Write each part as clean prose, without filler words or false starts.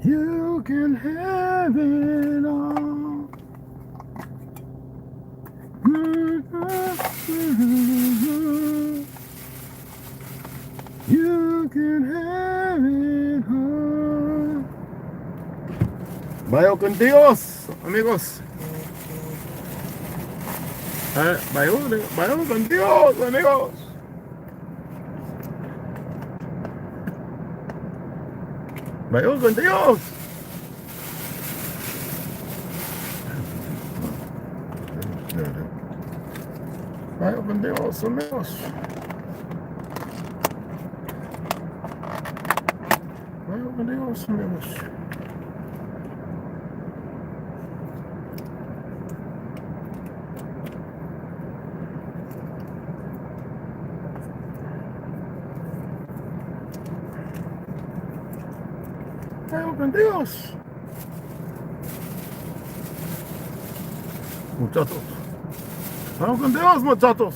You can have it all. You can have it all. Vaya con Dios, amigos. Vaya con Dios, amigos. Vaya con Dios. Vaya con Dios, amigos. Vaya con Dios, amigos. Vaya con Dios. Muchachos. Vaya con Dios, muchachos.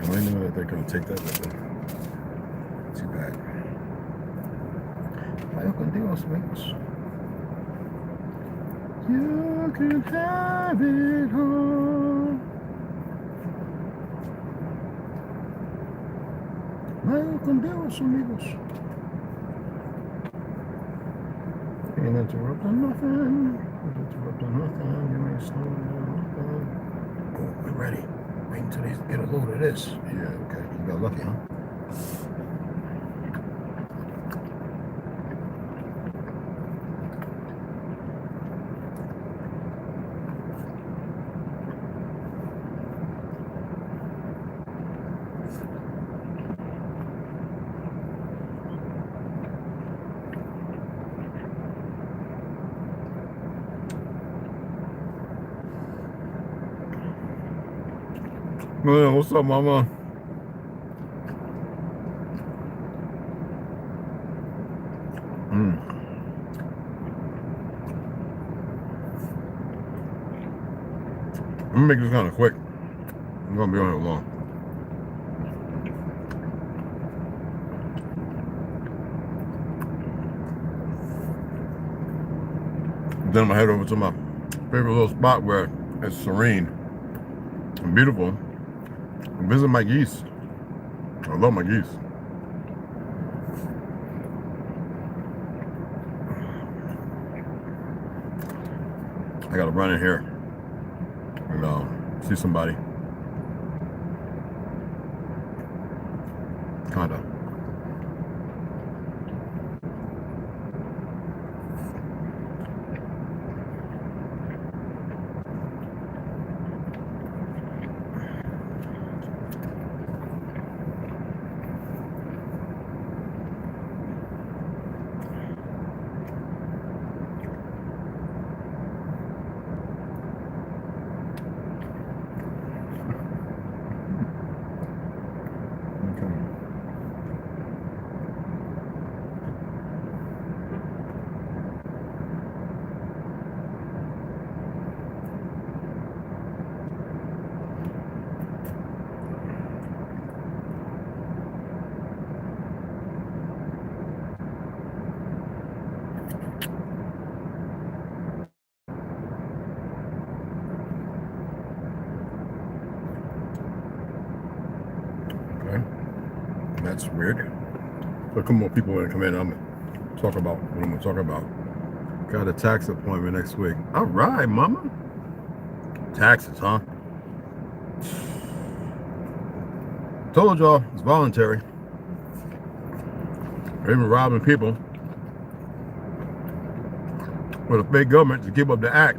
I know that they're going to take that with them. Too bad. Vaya con Dios, amigos. You can have it all. Vaya con Dios, amigos. Ain't interrupting nothing. Ain't interrupting nothing. You ain't slowing down nothing. Oh, we're ready. Wait until they get a load of this. Yeah, okay. You got lucky, huh? Man, what's up, mama? I'm gonna make this kind of quick. I'm gonna be on it long. Then I'm gonna head over to my favorite little spot where it's serene and beautiful and visit my geese. I love my geese. I gotta run in here and see somebody. Kinda. That's weird. But a couple more people want to come in. I'm gonna talk about what I'm gonna talk about. Got a tax appointment next week. All right, mama. Taxes, huh? Told y'all it's voluntary. They've been robbing people with a fake government to give up the act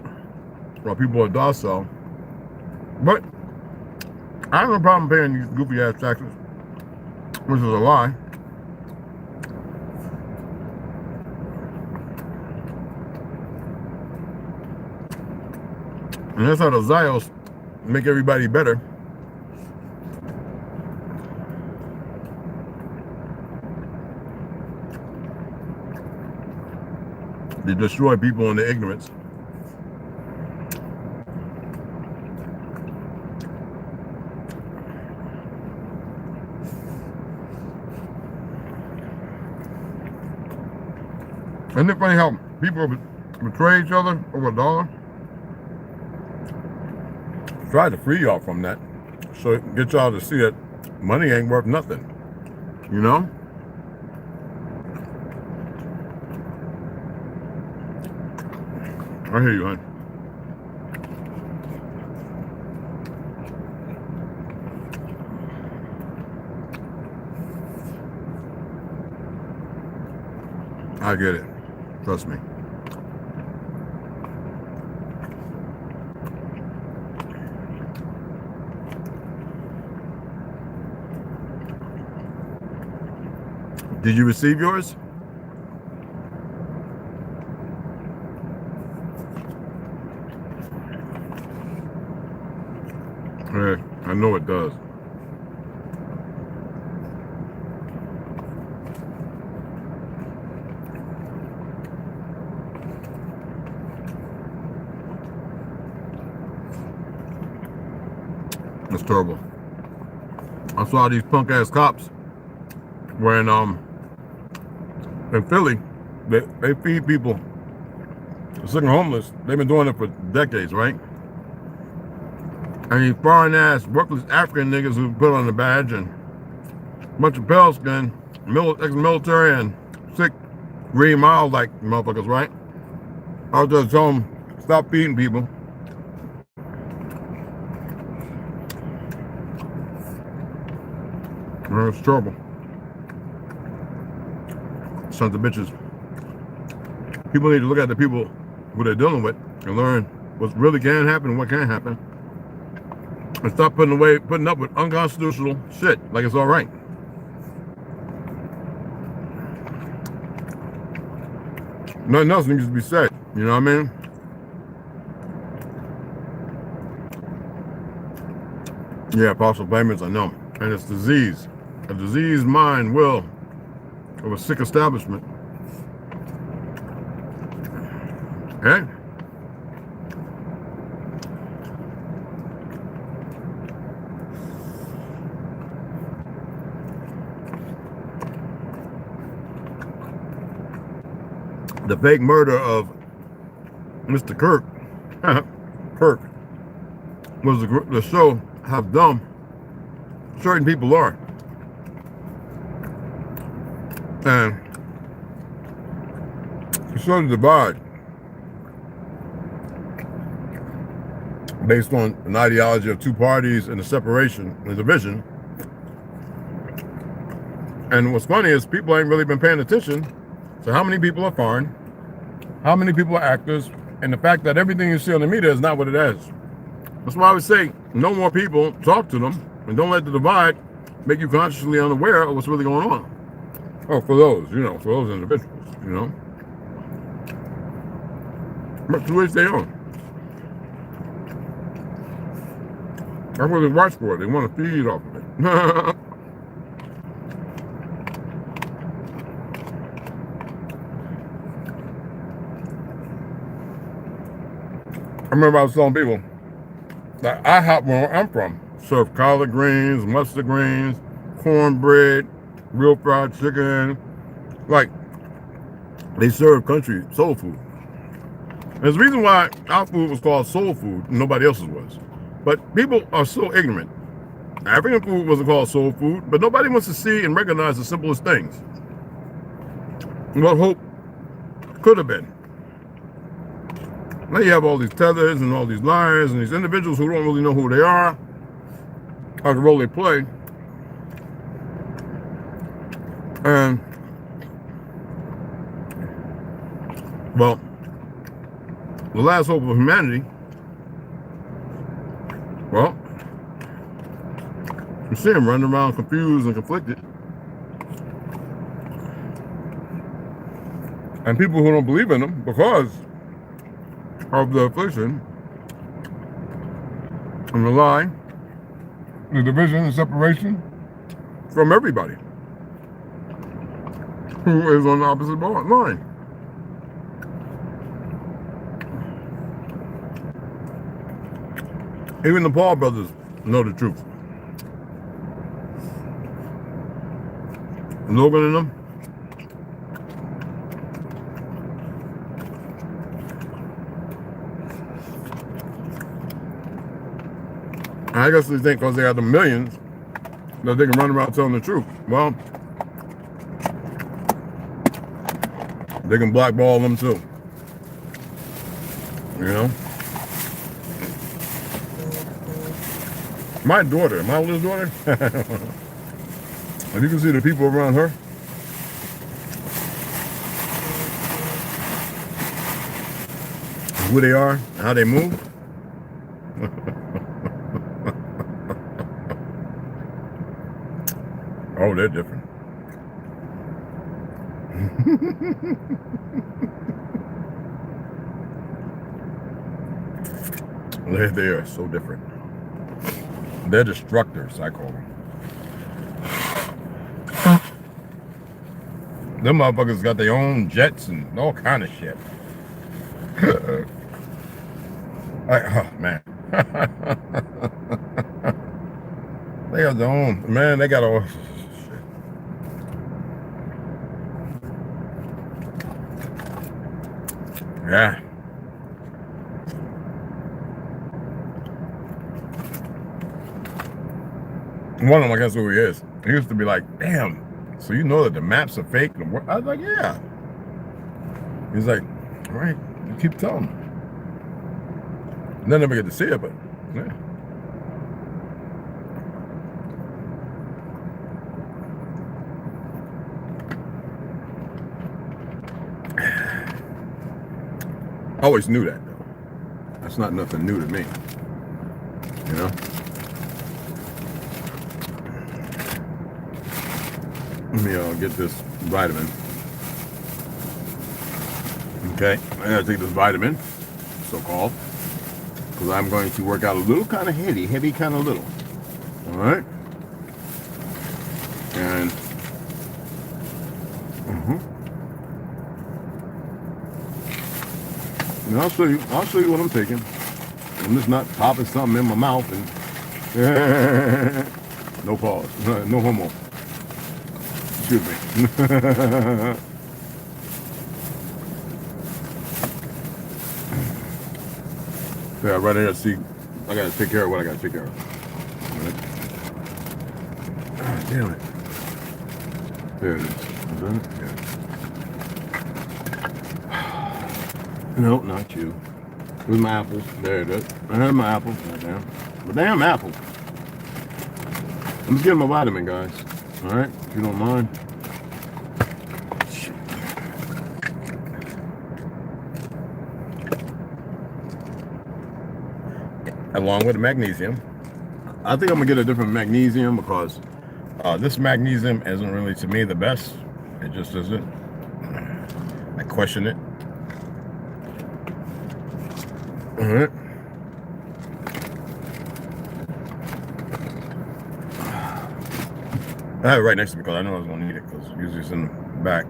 while people are docile. But I have no problem paying these goofy ass taxes, which is a lie. And that's how the Zios make everybody better. They destroy people in their ignorance. Isn't it funny how people betray each other over a dollar? Try to free y'all from that. So get y'all to see that money ain't worth nothing. You know? I hear you, hon. I get it. Trust me. Did you receive yours? Yeah, I know it does. It's terrible. I saw these punk ass cops when in Philly, they feed people sick and homeless. They've been doing it for decades, right? And these foreign ass worthless African niggas who put on the badge and a bunch of pale skin, ex-military and sick, green mild like motherfuckers, right? I was just telling them, stop feeding people. It's trouble. Sons of bitches. People need to look at the people who they're dealing with and learn what really can happen and what can't happen. And stop putting up with unconstitutional shit like it's all right. Nothing else needs to be said. You know what I mean? Yeah, partial payments, I know. And it's disease. A diseased mind will of a sick establishment. Okay? The fake murder of Mr. Kirk, Kirk, was the show how dumb certain people are. And it showed the divide based on an ideology of two parties and a separation and division. And what's funny is people ain't really been paying attention to how many people are foreign, how many people are actors, and the fact that everything you see on the media is not what it is. That's why I would say know more people, talk to them, and don't let the divide make you consciously unaware of what's really going on. Oh, for those, you know, for those individuals, you know. But to which they are. That's what they watch for. They want to feed off of it. I remember I was telling people that IHOP where I'm from serve collard greens, mustard greens, cornbread, real fried chicken. Like, they serve country soul food. There's a reason why our food was called soul food and nobody else's was. But people are so ignorant. African food wasn't called soul food, but nobody wants to see and recognize the simplest things. What hope could have been. Now you have all these tethers and all these liars and these individuals who don't really know who they are, how the role they play. And, well, the last hope of humanity, well, you see them running around confused and conflicted. And people who don't believe in them because of the affliction and the lie, the division and separation from everybody who is on the opposite line. Even the Paul brothers know the truth. Logan and them, I guess they think because they have the millions that they can run around telling the truth. Well, they can blackball them too. You know? My daughter, my oldest daughter, if you can see the people around her, who they are, how they move. Oh, they're different. They are so different. They're destructors, I call them. Them motherfuckers got their own jets and all kind of shit. Oh, man. They got their own, man, they got all shit. Yeah. One of them, I guess who he is. He used to be like, damn, so you know that the maps are fake? I was like, yeah. He's like, all right, you keep telling me. And I never get to see it, but yeah. I always knew that, though. That's not nothing new to me. You know? Let me get this vitamin. Okay, I gotta take this vitamin, so-called, because I'm going to work out a little kind of heavy kind of little. All right, and and I'll show you what I'm taking. I'm just not popping something in my mouth and no pause, no homo. Excuse me. Yeah, right here, see, I gotta take care of what I gotta take care of. Right. Ah, damn it. There it is. Is that it? Yeah. No, not you. Where's my apple? There it is. I have my apple. Goddamn. My damn apple. I'm just getting my vitamin, guys. Alright, if you don't mind. Along with the magnesium. I think I'm gonna get a different magnesium because this magnesium isn't really, to me, the best. It just isn't. I question it. Alright. I have it right next to me because I know I was going to need it because usually it's in the back.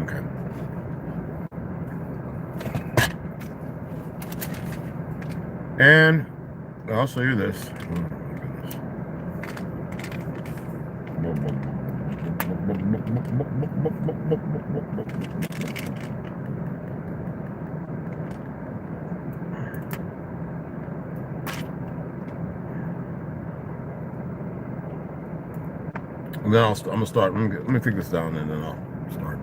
Okay. And I'll show you this. Oh, and then I'm gonna start. Let me take this down, and then I'll start.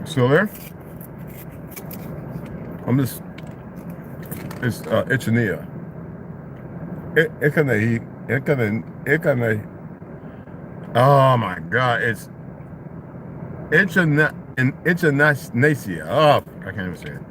Still there? I'm just, it's Echenia. Oh my God, it's Echinacea. Oh, I can't even say it.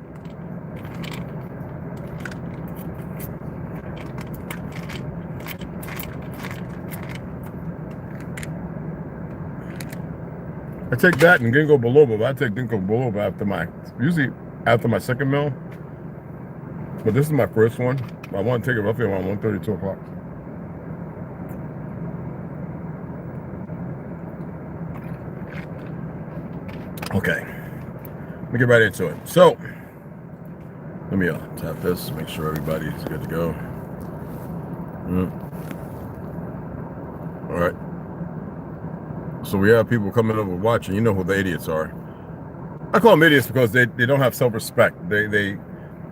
I take that and ginkgo biloba, but I take ginkgo biloba after my, usually after my second meal. But this is my first one. I want to take it roughly around 1:30, 2 o'clock. Okay, let me get right into it. So, let me tap this, make sure everybody's good to go. All right. So we have people coming over watching. You know who the idiots are. I call them idiots because they don't have self-respect. They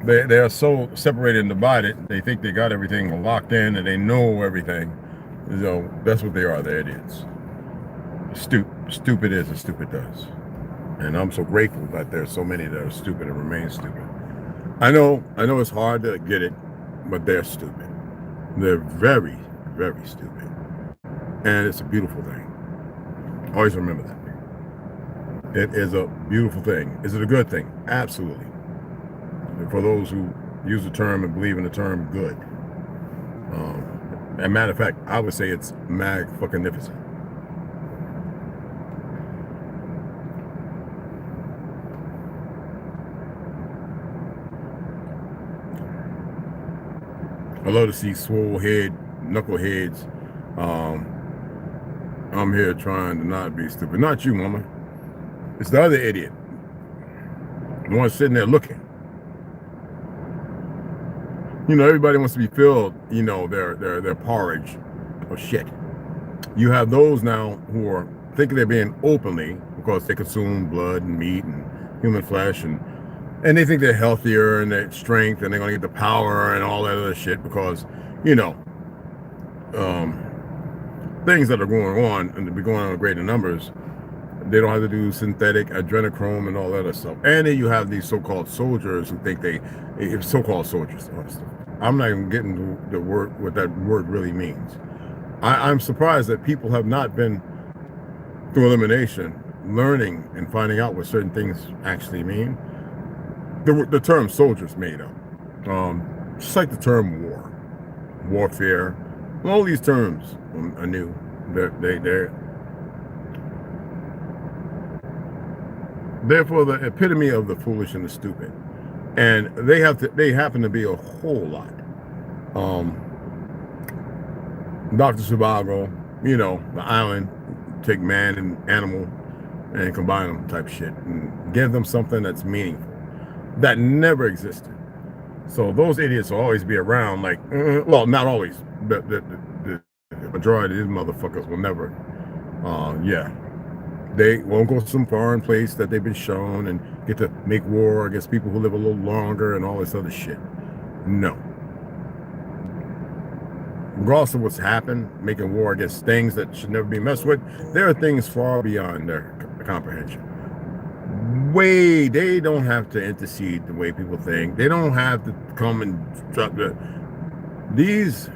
are so separated and divided. They think they got everything locked in and they know everything. So that's what they are. They're idiots. Stupid is as stupid does. And I'm so grateful that there's so many that are stupid and remain stupid. I know it's hard to get it, but they're stupid. They're very, very stupid. And it's a beautiful thing. Always remember that. It is a beautiful thing. Is it a good thing? Absolutely. For those who use the term and believe in the term good. As a matter of fact, I would say it's mag-fucking-nificent. I love to see swole head, knuckleheads. I'm here trying to not be stupid. Not you, mama. It's the other idiot. The one sitting there looking. You know, everybody wants to be filled, you know, their porridge of shit. You have those now who are thinking they're being openly because they consume blood and meat and human flesh and they think they're healthier and they're strength and they're going to get the power and all that other shit because, you know, things that are going on and be going on in greater numbers. They don't have to do synthetic adrenochrome and all that other stuff. And then you have these so-called soldiers who think so-called soldiers. I'm not even getting the word, what that word really means. I'm surprised that people have not been, through elimination, learning and finding out what certain things actually mean. The term soldiers made up. Just like the term war, warfare, all these terms are new. They're for the epitome of the foolish and the stupid, and they happen to be a whole lot. Dr. Zhivago, you know, the island, take man and animal and combine them type shit and give them something that's meaningful that never existed. So those idiots will always be around, like, well, not always, but the majority of these motherfuckers will never, yeah. They won't go to some foreign place that they've been shown and get to make war against people who live a little longer and all this other shit. No. Regardless of what's happened, making war against things that should never be messed with, there are things far beyond their comprehension. They don't have to intercede the way people think. They don't have to come and drop these.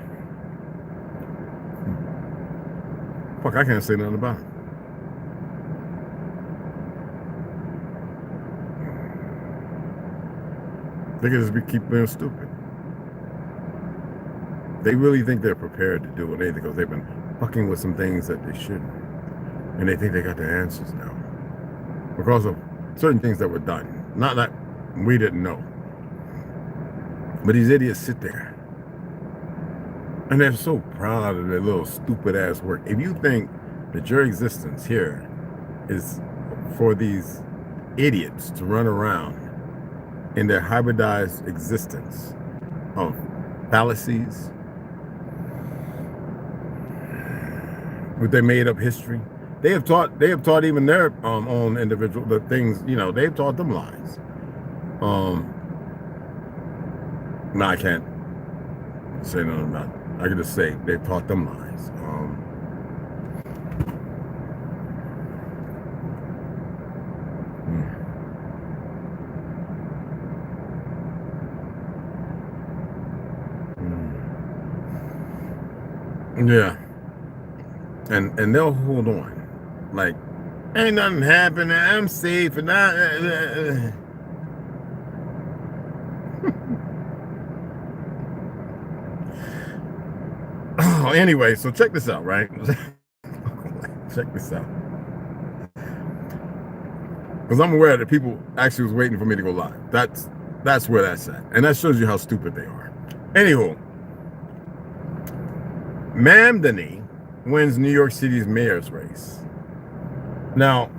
Fuck, I can't say nothing about it. They can just keep being stupid. They really think they're prepared to do anything because they've been fucking with some things that they shouldn't. And they think they got the answers now. Because of certain things that were done. Not that we didn't know. But these idiots sit there. And they're so proud of their little stupid ass work. If you think that your existence here is for these idiots to run around in their hybridized existence of fallacies, with their made-up history, they have taught even their own individual the things, you know, they've taught them lies. No, I can't say nothing about it. I can just say they've taught them lies. Yeah. And they'll hold on. Like, ain't nothing happening, I'm safe, and Oh, anyway, so check this out, right? Check this out. Because I'm aware that people actually was waiting for me to go live. That's where that's at. And that shows you how stupid they are. Anywho, Mamdani wins New York City's mayor's race. Now,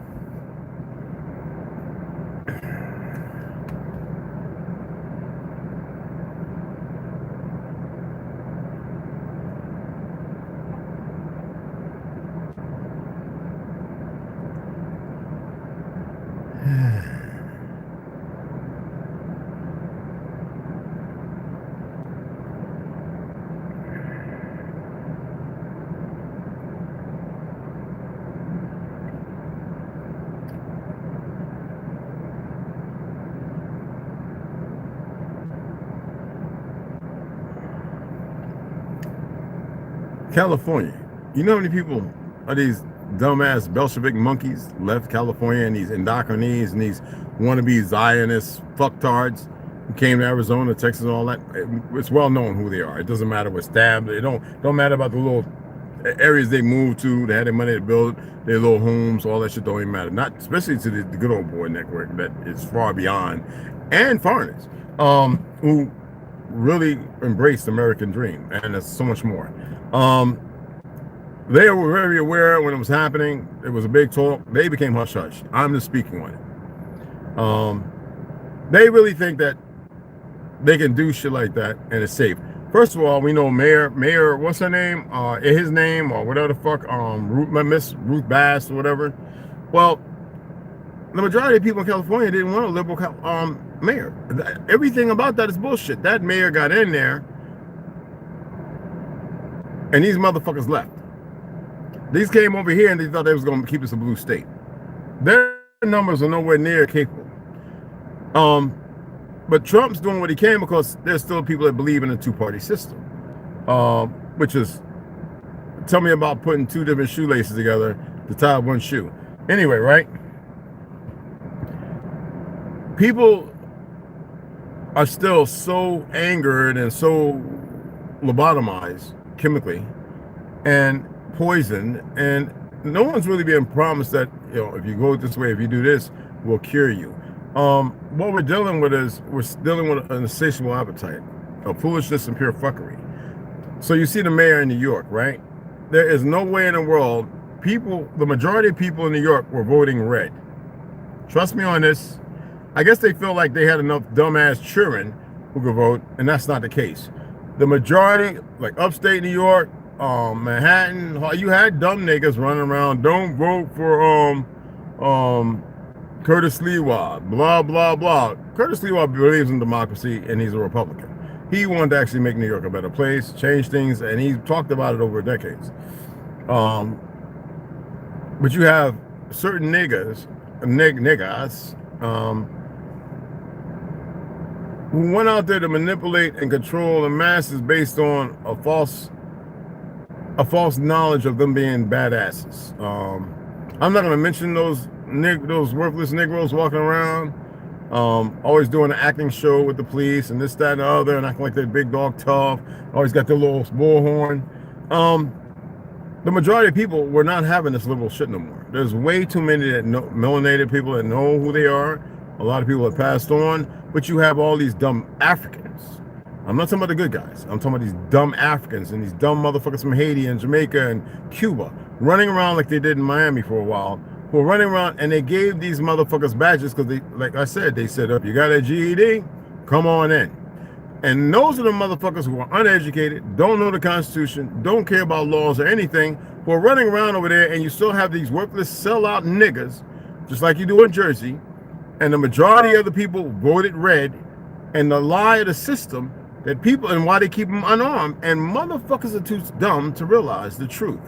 California. You know how many people are these dumbass Bolshevik monkeys left California, and these indoctrinees and these wannabe Zionist fucktards who came to Arizona, Texas, and all that? It's well known who they are. It doesn't matter what stabbed. It don't matter about the little areas they moved to. They had their money to build their little homes. All that shit don't even matter. Not especially to the good old boy network that is far beyond, and foreigners who really embraced the American dream, and there's so much more. They were very aware when it was happening. It was a big talk. They became hush-hush. I'm just speaking on it. They really think that they can do shit like that and it's safe. First of all, we know Mayor, what's her name? His name or whatever the fuck, Miss Ruth Bass or whatever. Well, the majority of people in California didn't want a liberal mayor. Everything about that is bullshit. That mayor got in there, and these motherfuckers left. These came over here and they thought they was going to keep us a blue state. Their numbers are nowhere near capable. But Trump's doing what he can because there's still people that believe in a two-party system, which is, tell me about putting two different shoelaces together to tie one shoe. Anyway, right? People are still so angered and so lobotomized chemically and poisoned, and no one's really being promised that, you know, if you go this way, if you do this, we'll cure you. What we're dealing with is we're dealing with an insatiable appetite of foolishness and pure fuckery. So you see the mayor in New York, right? There is no way in the world the majority of people in New York were voting red. Trust me on this. I guess they feel like they had enough dumbass children who could vote, and that's not the case. The majority, like upstate New York, Manhattan, you had dumb niggas running around, don't vote for Curtis Lewa, blah, blah, blah. Curtis Lewa believes in democracy, and he's a Republican. He wanted to actually make New York a better place, change things, and he talked about it over decades. But you have certain niggas, who went out there to manipulate and control the masses based on a false knowledge of them being badasses. I'm not going to mention those worthless Negroes walking around, always doing an acting show with the police and this, that, and the other, and acting like they're big dog tough. Always got their little bullhorn. The majority of people were not having this liberal shit no more. There's way too many melanated people that know who they are. A lot of people have passed on, but you have all these dumb Africans. I'm not talking about the good guys. I'm talking about these dumb Africans and these dumb motherfuckers from Haiti and Jamaica and Cuba running around like they did in Miami for a while, who are running around, and they gave these motherfuckers badges because they, like I said, they said, if you got a GED, come on in. And those are the motherfuckers who are uneducated, don't know the Constitution, don't care about laws or anything, who are running around over there, and you still have these worthless sellout niggas, just like you do in Jersey, and the majority of the people voted red, and the lie of the system that people, and why they keep them unarmed, and motherfuckers are too dumb to realize the truth.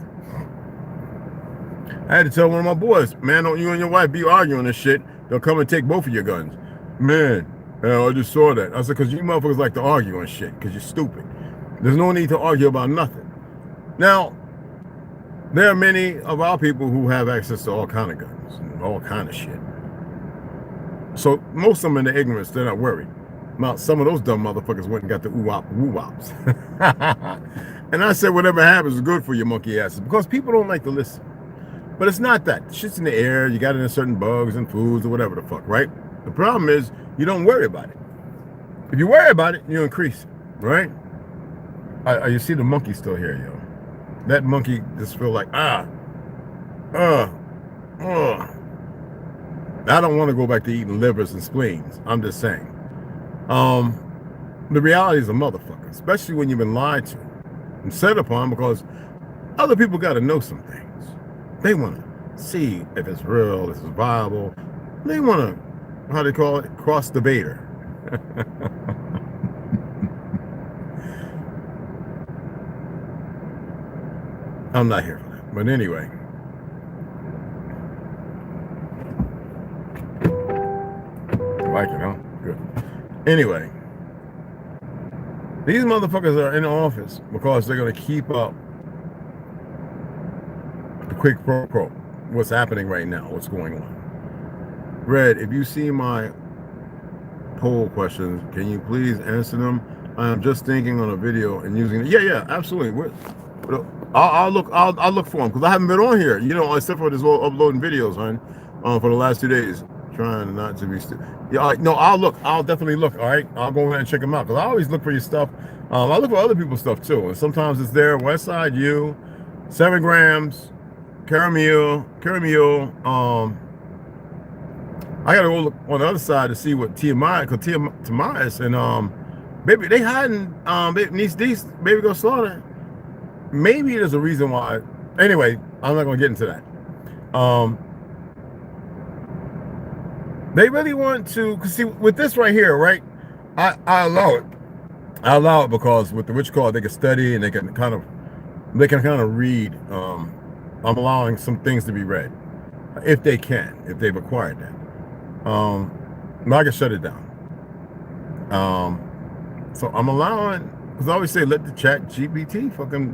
I had to tell one of my boys, man, don't you and your wife be arguing this shit, they'll come and take both of your guns. Man, I just saw that. I said, because you motherfuckers like to argue on shit, because you're stupid. There's no need to argue about nothing. Now, there are many of our people who have access to all kind of guns and all kind of shit. So most of them in the ignorance, they're not worried. Now, some of those dumb motherfuckers went and got the woo-wops. And I said, whatever happens is good for your monkey asses, because people don't like to listen. But it's not that. Shit's in the air. You got it in certain bugs and foods or whatever the fuck, right? The problem is you don't worry about it. If you worry about it, you increase it, right? You see the monkey still here, yo. That monkey just feel like, I don't want to go back to eating livers and spleens. I'm just saying. The reality is a motherfucker, especially when you've been lied to and set upon, because other people got to know some things. They want to see if it's real, if it's viable. They want to, how do they call it? Cross the Vader. I'm not here for that. But anyway. You like it, huh? Good. Anyway. These motherfuckers are in office because they're going to keep up the quick pro quo. What's happening right now, what's going on. Red, if you see my poll questions, can you please answer them? I am just thinking on a video and using it. Yeah, absolutely. I'll look for them because I haven't been on here, except for this little uploading videos, for the last 2 days. Trying not to be stupid. Yeah, no, I'll definitely look. All right, I'll go ahead and check them out because I always look for your stuff. I look for other people's stuff too, and sometimes it's there. West Side U, 7 grams, caramel. I gotta go look on the other side to see what Tomas and baby they hiding these baby go slaughter. Maybe there's a reason why. Anyway, I'm not gonna get into that. They really want to, cause see, with this right here, right? I allow it. I allow it because with the witch card, they can study and they can kind of read. I'm allowing some things to be read, if they can, if they've acquired that. I can shut it down. So I'm allowing, because I always say, let the chat GPT fucking,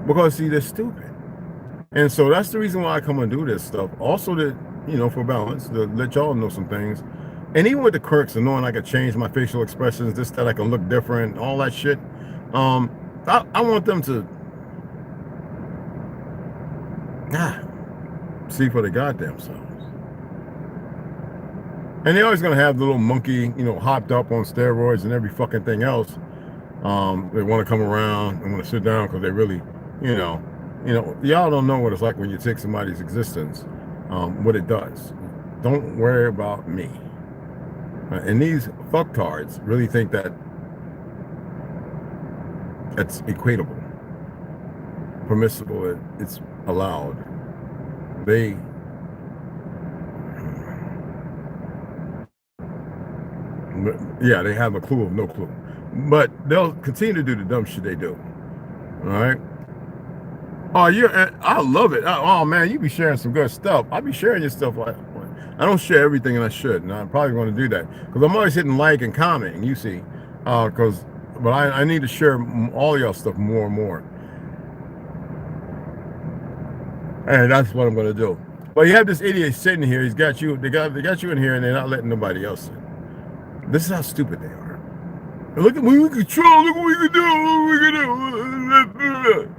because see, they're stupid. And so that's the reason why I come and do this stuff. Also that, for balance, to let y'all know some things. And even with the quirks and knowing I could change my facial expressions, that I can look different, all that shit. I want them to see for the goddamn selves. And they're always gonna have the little monkey, hopped up on steroids and every fucking thing else. They want to come around and want to sit down because they really, y'all don't know what it's like when you take somebody's existence. What it does. Don't worry about me. And these fucktards really think that it's equatable, permissible, it's allowed. They have a clue of no clue. But they'll continue to do the dumb shit they do. All right? Oh, I love it. Oh man, you be sharing some good stuff. I be sharing your stuff. I don't share everything, and I should. And I'm probably going to do that because I'm always hitting like and commenting. You see, but I need to share all y'all stuff more and more, and that's what I'm going to do. But you have this idiot sitting here. He's got you. They got you in here, and they're not letting nobody else in. This is how stupid they are. And look at what we control. Look what we can do. Look what we can do.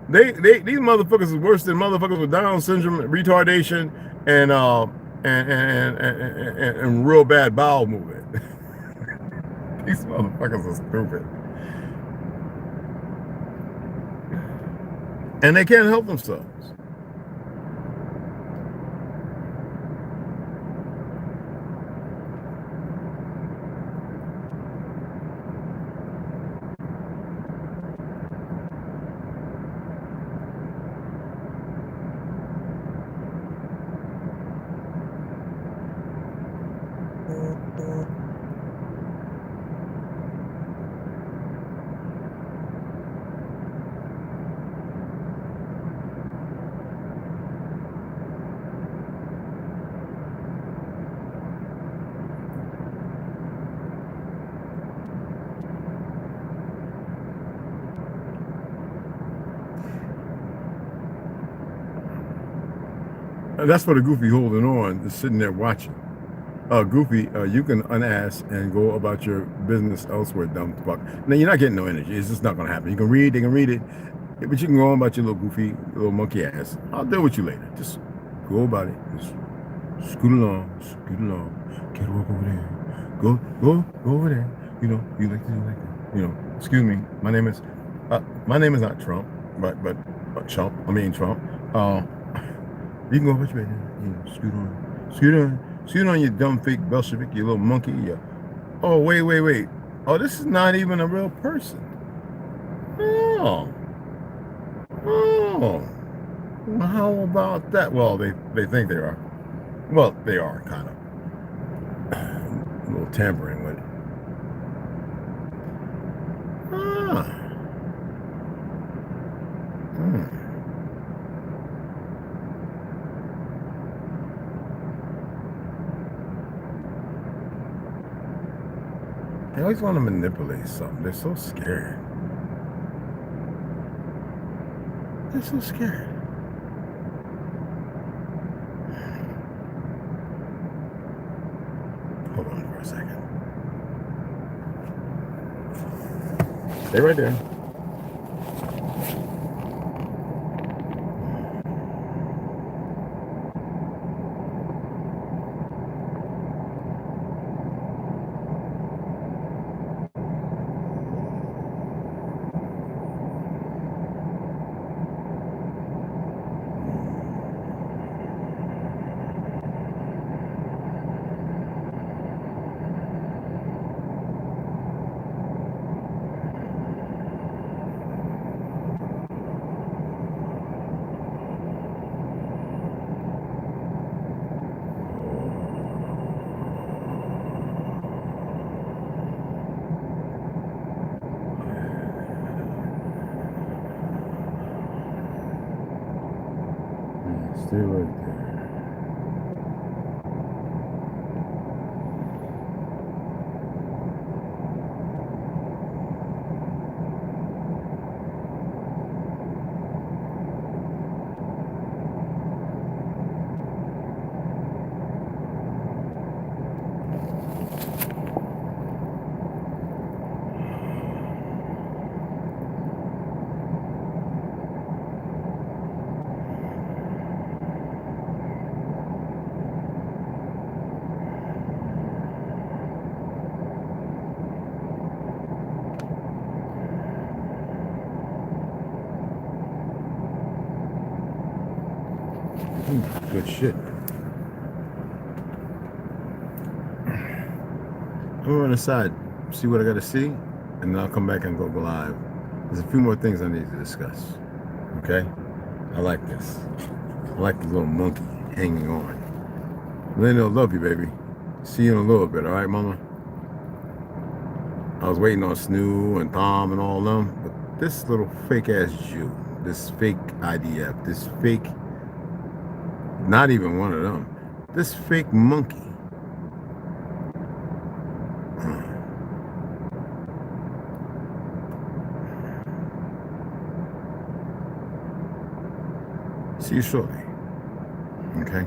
These motherfuckers is worse than motherfuckers with Down syndrome, retardation, and real bad bowel movement. These motherfuckers are stupid, and they can't help themselves. That's for the goofy holding on, just sitting there watching. Goofy, you can unask and go about your business elsewhere, dumb fuck. Now, you're not getting no energy. It's just not going to happen. You can read, they can read it. Yeah, but you can go on about your little goofy, little monkey ass. I'll deal with you later. Just go about it. Just scoot along, Get walk over there. Go over there. You know, you like to do like that. You know, excuse me. My name is not Trump, but Trump. I mean Trump. You can go about your way. You know, scoot on, you dumb fake Bolshevik, you little monkey. Yeah. Oh wait. Oh, this is not even a real person. Oh. Oh. Well, how about that? Well, they think they are. Well, they are kind of. A little tampering with it. Ah. Hmm. They always want to manipulate something. They're so scared. They're so scared. Hold on for a second. Stay right there. Stay right there. Good shit. I'm gonna run aside, see what I gotta see, and then I'll come back and go live. There's a few more things I need to discuss. Okay? I like this. I like the little monkey hanging on. Linda, love you, baby. See you in a little bit, all right, mama? I was waiting on Snoo and Tom and all them, but this little fake ass Jew, this fake IDF, this fake, not even one of them, this fake monkey. See you shortly. Okay?